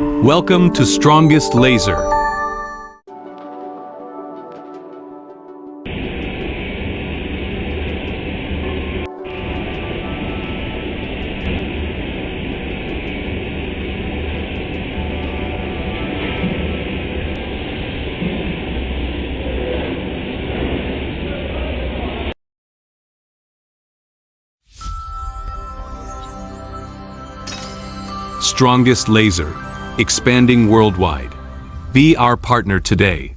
Welcome to Strongest Laser. Strongest Laser, expanding worldwide. Be our partner today.